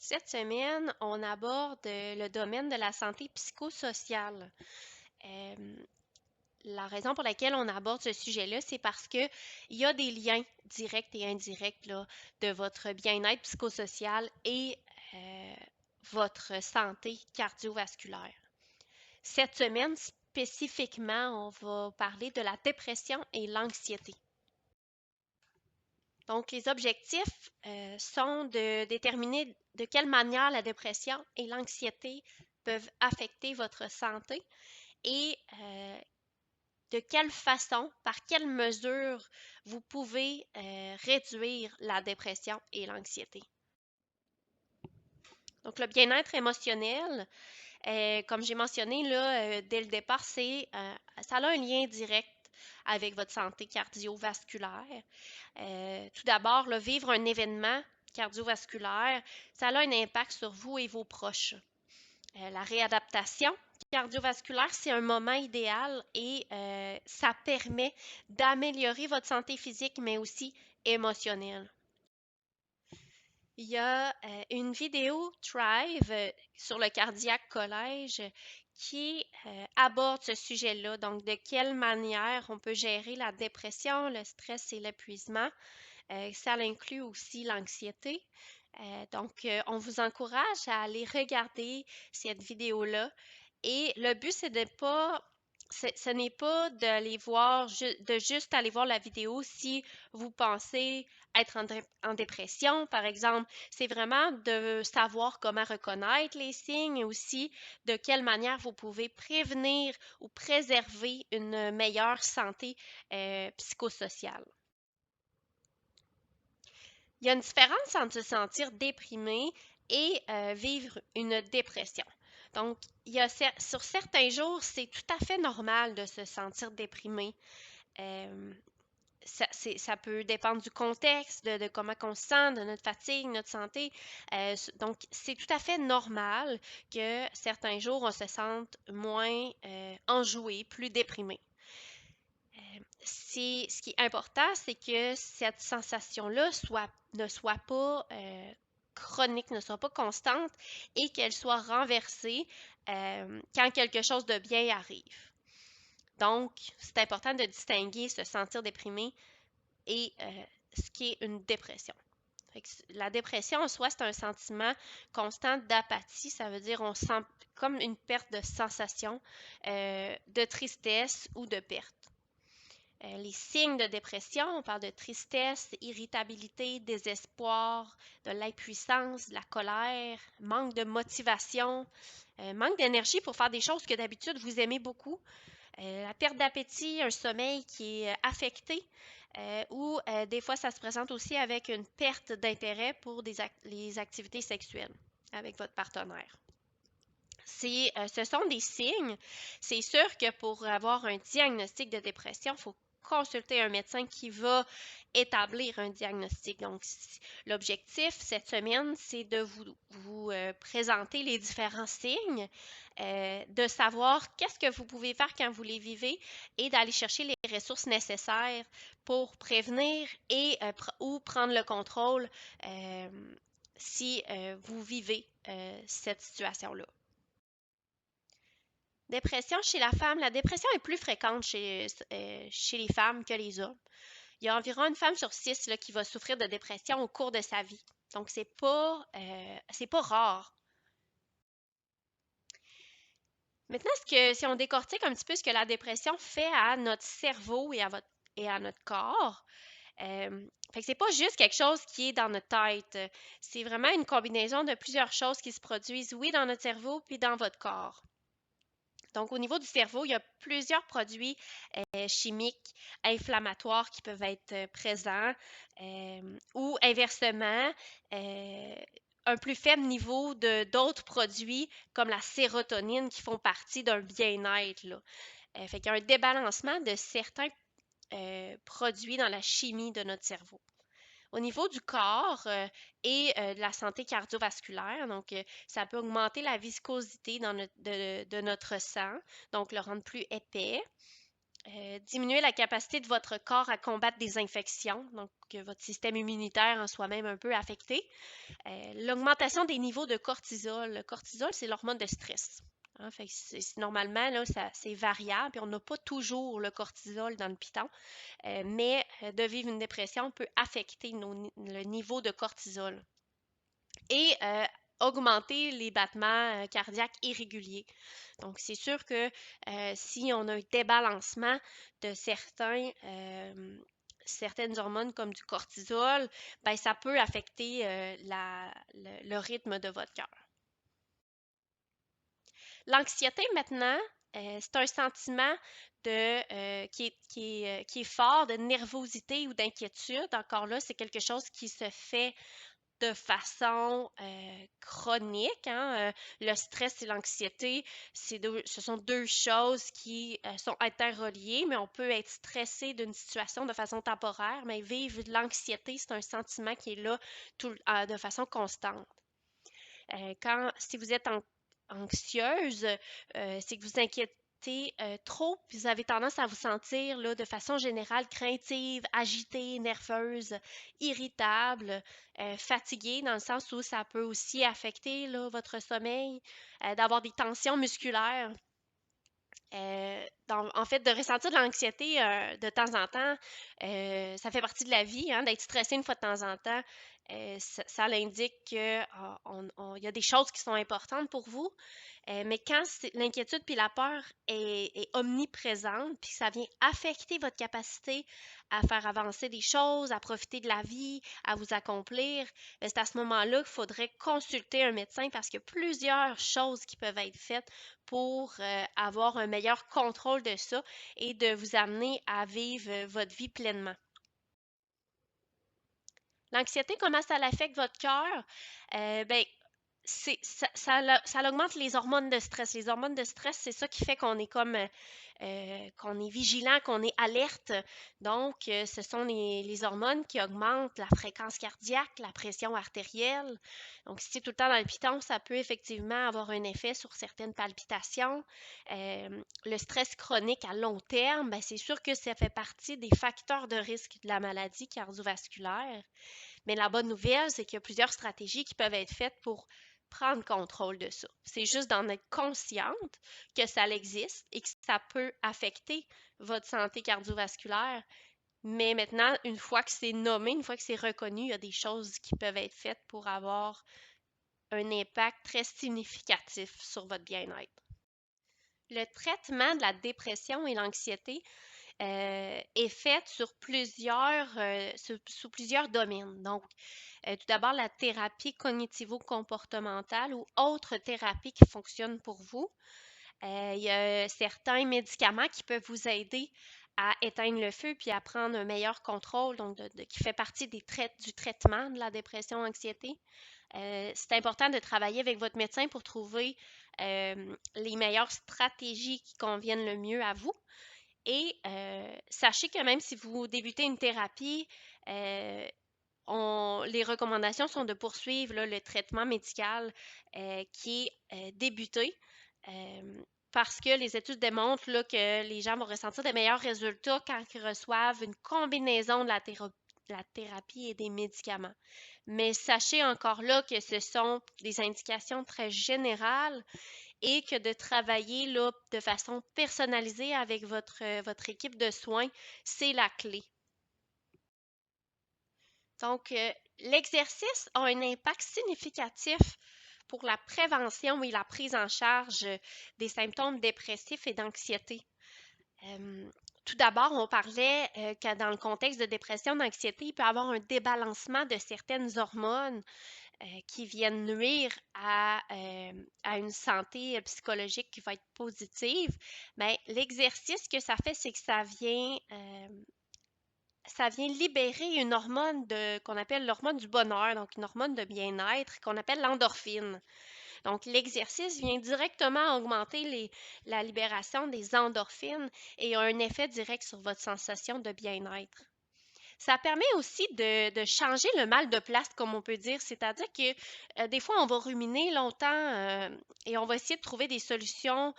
Cette semaine, on aborde le domaine de la santé psychosociale. Euh, la raison pour laquelle on aborde ce sujet-là, c'est parce qu'il y a des liens directs et indirects là, de votre bien-être psychosocial et euh, votre santé cardiovasculaire. Cette semaine, spécifiquement, on va parler de la dépression et l'anxiété. Donc, les objectifs sont de déterminer de quelle manière la dépression et l'anxiété peuvent affecter votre santé et de quelle façon, par quelle mesure vous pouvez réduire la dépression et l'anxiété. Donc, le bien-être émotionnel, comme j'ai mentionné là, dès le départ, ça a un lien direct avec votre santé cardiovasculaire. Tout d'abord, vivre un événement cardiovasculaire, ça a un impact sur vous et vos proches. La réadaptation cardiovasculaire, c'est un moment idéal et ça permet d'améliorer votre santé physique, mais aussi émotionnelle. Il y a une vidéo Thrive sur le Cardiac Collège qui aborde ce sujet-là. Donc, de quelle manière on peut gérer la dépression, le stress et l'épuisement. Ça inclut aussi l'anxiété. On vous encourage à aller regarder cette vidéo-là. Et le but, c'est de pas, ce n'est pas d'aller voir, de juste aller voir la vidéo si vous pensez être en dépression, par exemple. C'est vraiment de savoir comment reconnaître les signes et aussi de quelle manière vous pouvez prévenir ou préserver une meilleure santé psychosociale. Il y a une différence entre se sentir déprimé et vivre une dépression. Donc, sur certains jours, c'est tout à fait normal de se sentir déprimé. Euh, ça peut dépendre du contexte, de comment on se sent, de notre fatigue, notre santé. Donc, c'est tout à fait normal que certains jours, on se sente moins enjoué, plus déprimé. Ce qui est important, c'est que cette sensation-là ne soit pas chronique, ne soit pas constante et qu'elle soit renversée quand quelque chose de bien arrive. Donc, c'est important de distinguer se sentir déprimé et ce qui est une dépression. La dépression en soi, c'est un sentiment constant d'apathie. Ça veut dire on sent comme une perte de sensation, de tristesse ou de perte. Les signes de dépression, on parle de tristesse, irritabilité, désespoir, de l'impuissance, de la colère, manque de motivation, manque d'énergie pour faire des choses que d'habitude vous aimez beaucoup, la perte d'appétit, un sommeil qui est affecté, ou des fois ça se présente aussi avec une perte d'intérêt pour les activités sexuelles avec votre partenaire. Ce sont des signes. C'est sûr que pour avoir un diagnostic de dépression, il faut consulter un médecin qui va établir un diagnostic. Donc, l'objectif cette semaine, c'est de vous présenter les différents signes, de savoir qu'est-ce que vous pouvez faire quand vous les vivez et d'aller chercher les ressources nécessaires pour prévenir et ou prendre le contrôle si vous vivez cette situation-là. Dépression chez la femme. La dépression est plus fréquente chez les femmes que les hommes. Il y a environ une femme sur 6 là, qui va souffrir de dépression au cours de sa vie. Donc, c'est pas rare. Maintenant, si on décortique un petit peu ce que la dépression fait à notre cerveau et à notre corps, fait que c'est pas juste quelque chose qui est dans notre tête. C'est vraiment une combinaison de plusieurs choses qui se produisent, oui, dans notre cerveau puis dans votre corps. Donc, au niveau du cerveau, il y a plusieurs produits chimiques inflammatoires qui peuvent être présents ou inversement, euh, un plus faible niveau de d'autres produits comme la sérotonine qui font partie d'un bien-être, là. Fait qu'il y a un débalancement de certains produits dans la chimie de notre cerveau. Au niveau du corps et de la santé cardiovasculaire, donc ça peut augmenter la viscosité de notre sang, donc le rendre plus épais. diminuer la capacité de votre corps à combattre des infections, donc votre système immunitaire en soit même un peu affecté. L'augmentation des niveaux de cortisol. Le cortisol, c'est l'hormone de stress. Hein, fait que normalement, là, c'est variable, puis on n'a pas toujours le cortisol dans le piton, mais de vivre une dépression peut affecter le niveau de cortisol et augmenter les battements cardiaques irréguliers. Donc, c'est sûr que si on a un débalancement de certaines hormones comme du cortisol, ben, ça peut affecter le rythme de votre cœur. L'anxiété, maintenant, c'est un sentiment qui est fort de nervosité ou d'inquiétude. Encore là, c'est quelque chose qui se fait de façon chronique. Hein. Le stress et l'anxiété, ce sont deux choses qui sont interreliées, mais on peut être stressé d'une situation de façon temporaire, mais vivre de l'anxiété, c'est un sentiment qui est là de façon constante. Si vous êtes anxieuse, c'est que vous inquiétez trop, puis vous avez tendance à vous sentir là, de façon générale craintive, agitée, nerveuse, irritable, fatiguée, dans le sens où ça peut aussi affecter là, votre sommeil, d'avoir des tensions musculaires. En fait, de ressentir de l'anxiété de temps en temps, ça fait partie de la vie, hein, d'être stressé une fois de temps en temps. Ça l'indique qu'il y a des choses qui sont importantes pour vous. Mais quand l'inquiétude puis la peur est omniprésente, puis ça vient affecter votre capacité à faire avancer des choses, à profiter de la vie, à vous accomplir, c'est à ce moment-là qu'il faudrait consulter un médecin parce qu'il y a plusieurs choses qui peuvent être faites pour avoir un meilleur contrôle de ça et de vous amener à vivre votre vie pleinement. L'anxiété, comment ça affecte votre cœur? Ben, ça augmente les hormones de stress. Les hormones de stress, c'est ça qui fait qu'on est qu'on est vigilant, qu'on est alerte. Donc, ce sont les hormones qui augmentent la fréquence cardiaque, la pression artérielle. Donc, si c'est tout le temps dans le piton, ça peut effectivement avoir un effet sur certaines palpitations. Le stress chronique à long terme, ben, c'est sûr que ça fait partie des facteurs de risque de la maladie cardiovasculaire. Mais la bonne nouvelle, c'est qu'il y a plusieurs stratégies qui peuvent être faites pour prendre contrôle de ça. C'est juste d'en être consciente que ça existe et que ça peut affecter votre santé cardiovasculaire. Mais maintenant, une fois que c'est nommé, une fois que c'est reconnu, il y a des choses qui peuvent être faites pour avoir un impact très significatif sur votre bien-être. Le traitement de la dépression et l'anxiété est faite sous plusieurs domaines. Donc, tout d'abord, la thérapie cognitivo-comportementale ou autre thérapie qui fonctionne pour vous. Il y a certains médicaments qui peuvent vous aider à éteindre le feu puis à prendre un meilleur contrôle, donc qui fait partie du traitement de la dépression-anxiété. C'est important de travailler avec votre médecin pour trouver les meilleures stratégies qui conviennent le mieux à vous. Et sachez que même si vous débutez une thérapie, les recommandations sont de poursuivre là, le traitement médical qui est débuté parce que les études démontrent là, que les gens vont ressentir de meilleurs résultats quand ils reçoivent une combinaison de la thérapie et des médicaments. Mais sachez encore là que ce sont des indications très générales et que de travailler là, de façon personnalisée avec votre équipe de soins, c'est la clé. Donc, l'exercice a un impact significatif pour la prévention et la prise en charge des symptômes dépressifs et d'anxiété. Tout d'abord, on parlait que dans le contexte de dépression, d'anxiété, il peut y avoir un débalancement de certaines hormones qui viennent nuire à une santé psychologique qui va être positive. Bien, l'exercice que ça fait, c'est que ça vient libérer une hormone qu'on appelle l'hormone du bonheur, donc une hormone de bien-être qu'on appelle l'endorphine. Donc, l'exercice vient directement augmenter la libération des endorphines et a un effet direct sur votre sensation de bien-être. Ça permet aussi de changer le mal de place, comme on peut dire. C'est-à-dire que des fois, on va ruminer longtemps et on va essayer de trouver des solutions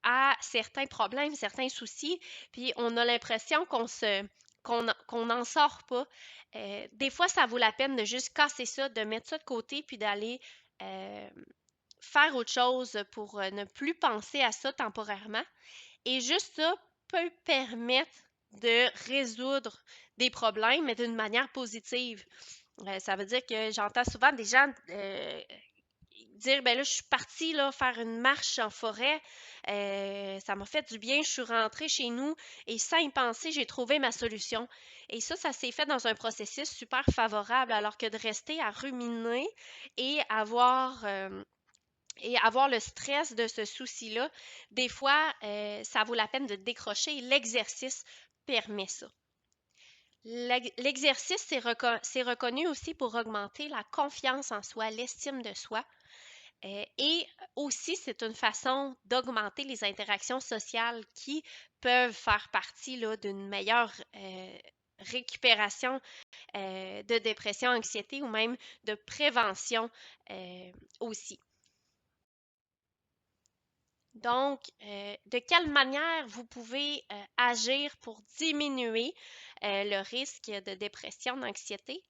à certains problèmes, certains soucis, puis on a l'impression qu'on n'en sort pas. Des fois, ça vaut la peine de juste casser ça, de mettre ça de côté, puis d'aller euh, faire autre chose pour ne plus penser à ça temporairement. Et juste ça peut permettre de résoudre des problèmes, mais d'une manière positive. Ça veut dire que j'entends souvent des gens dire, ben là, je suis partie là, faire une marche en forêt, ça m'a fait du bien, je suis rentrée chez nous et sans y penser, j'ai trouvé ma solution. Et ça s'est fait dans un processus super favorable, alors que de rester à ruminer et avoir le stress de ce souci-là, des fois, ça vaut la peine de décrocher. L'exercice permet ça. L'exercice, c'est reconnu aussi pour augmenter la confiance en soi, l'estime de soi. Et aussi, c'est une façon d'augmenter les interactions sociales qui peuvent faire partie là, d'une meilleure récupération de dépression, anxiété ou même de prévention aussi. Donc, de quelle manière vous pouvez agir pour diminuer le risque de dépression, d'anxiété?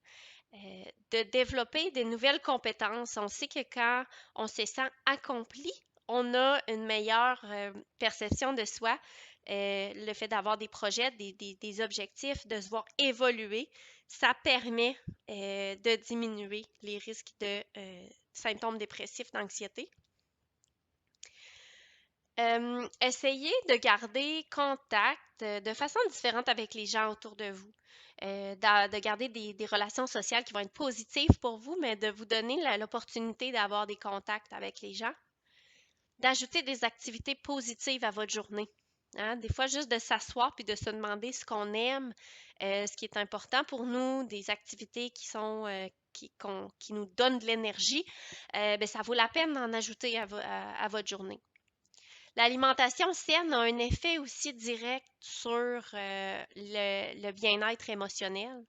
De développer des nouvelles compétences. On sait que quand on se sent accompli, on a une meilleure perception de soi. Le fait d'avoir des projets, des objectifs, de se voir évoluer, ça permet de diminuer les risques de symptômes dépressifs, d'anxiété. Essayez de garder contact de façon différente avec les gens autour de vous. De garder des relations sociales qui vont être positives pour vous, mais de vous donner l'opportunité d'avoir des contacts avec les gens. D'ajouter des activités positives à votre journée. Hein. Des fois, juste de s'asseoir puis de se demander ce qu'on aime, ce qui est important pour nous, des activités qui nous donnent de l'énergie, ben, ça vaut la peine d'en ajouter à votre journée. L'alimentation saine a un effet aussi direct sur le bien-être émotionnel.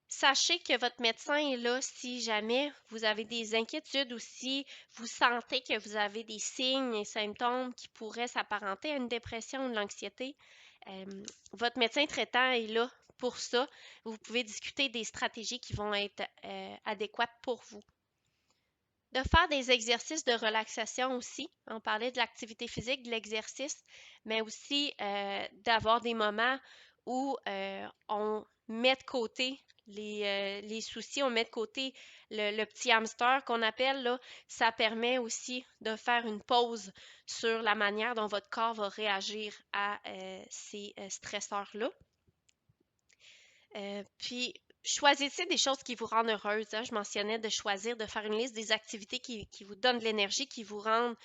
Sachez que votre médecin est là si jamais vous avez des inquiétudes ou si vous sentez que vous avez des signes et symptômes qui pourraient s'apparenter à une dépression ou de l'anxiété. Votre médecin traitant est là pour ça. Vous pouvez discuter des stratégies qui vont être adéquates pour vous. De faire des exercices de relaxation aussi. On parlait de l'activité physique, de l'exercice, mais aussi d'avoir des moments où on met de côté les soucis, on met de côté le petit hamster qu'on appelle, là. Ça permet aussi de faire une pause sur la manière dont votre corps va réagir à ces stresseurs-là. Puis, choisissez des choses qui vous rendent heureuse. Hein. Je mentionnais de choisir, de faire une liste des activités qui vous donnent de l'énergie, qui vous rendent,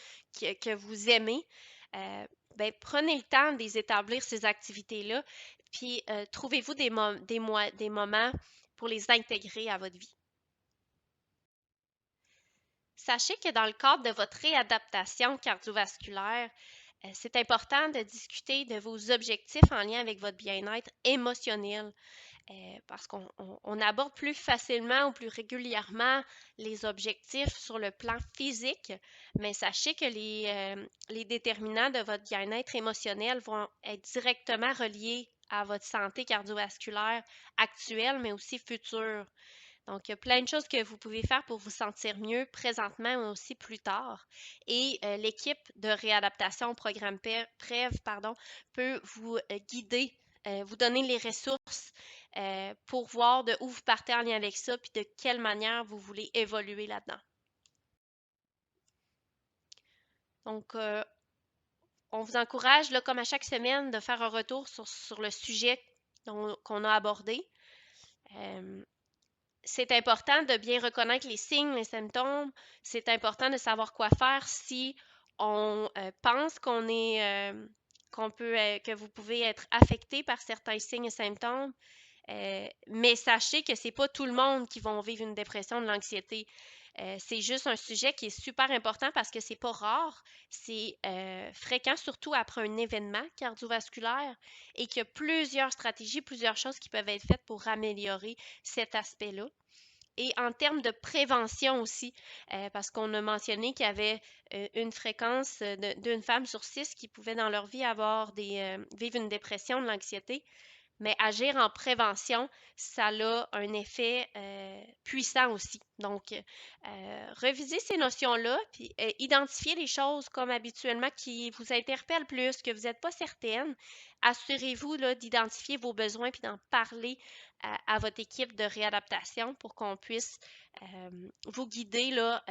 que vous aimez. Ben, prenez le temps de les établir, ces activités-là, puis trouvez-vous des moments pour les intégrer à votre vie. Sachez que dans le cadre de votre réadaptation cardiovasculaire, c'est important de discuter de vos objectifs en lien avec votre bien-être émotionnel. Parce qu'on aborde plus facilement ou plus régulièrement les objectifs sur le plan physique, mais sachez que les déterminants de votre bien-être émotionnel vont être directement reliés à votre santé cardiovasculaire actuelle, mais aussi future. Donc, il y a plein de choses que vous pouvez faire pour vous sentir mieux présentement, mais aussi plus tard. Et l'équipe de réadaptation au programme PREV, peut vous guider, vous donner les ressources pour voir de où vous partez en lien avec ça, puis de quelle manière vous voulez évoluer là-dedans. Donc, on vous encourage, là, comme à chaque semaine, de faire un retour sur le sujet qu'on a abordé. C'est important de bien reconnaître les signes, les symptômes. C'est important de savoir quoi faire si on pense que vous pouvez être affecté par certains signes et symptômes. Mais sachez que c'est pas tout le monde qui va vivre une dépression, de l'anxiété. C'est juste un sujet qui est super important parce que c'est pas rare, c'est fréquent surtout après un événement cardiovasculaire et qu'il y a plusieurs stratégies, plusieurs choses qui peuvent être faites pour améliorer cet aspect-là. Et en termes de prévention aussi, parce qu'on a mentionné qu'il y avait une fréquence d'une femme sur 6 qui pouvait dans leur vie avoir vivre une dépression, de l'anxiété. Mais agir en prévention, ça a un effet puissant aussi. Donc, revisez ces notions-là, puis identifiez les choses comme habituellement qui vous interpellent plus, que vous n'êtes pas certaine. Assurez-vous là, d'identifier vos besoins puis d'en parler à votre équipe de réadaptation pour qu'on puisse vous guider là,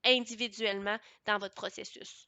individuellement dans votre processus.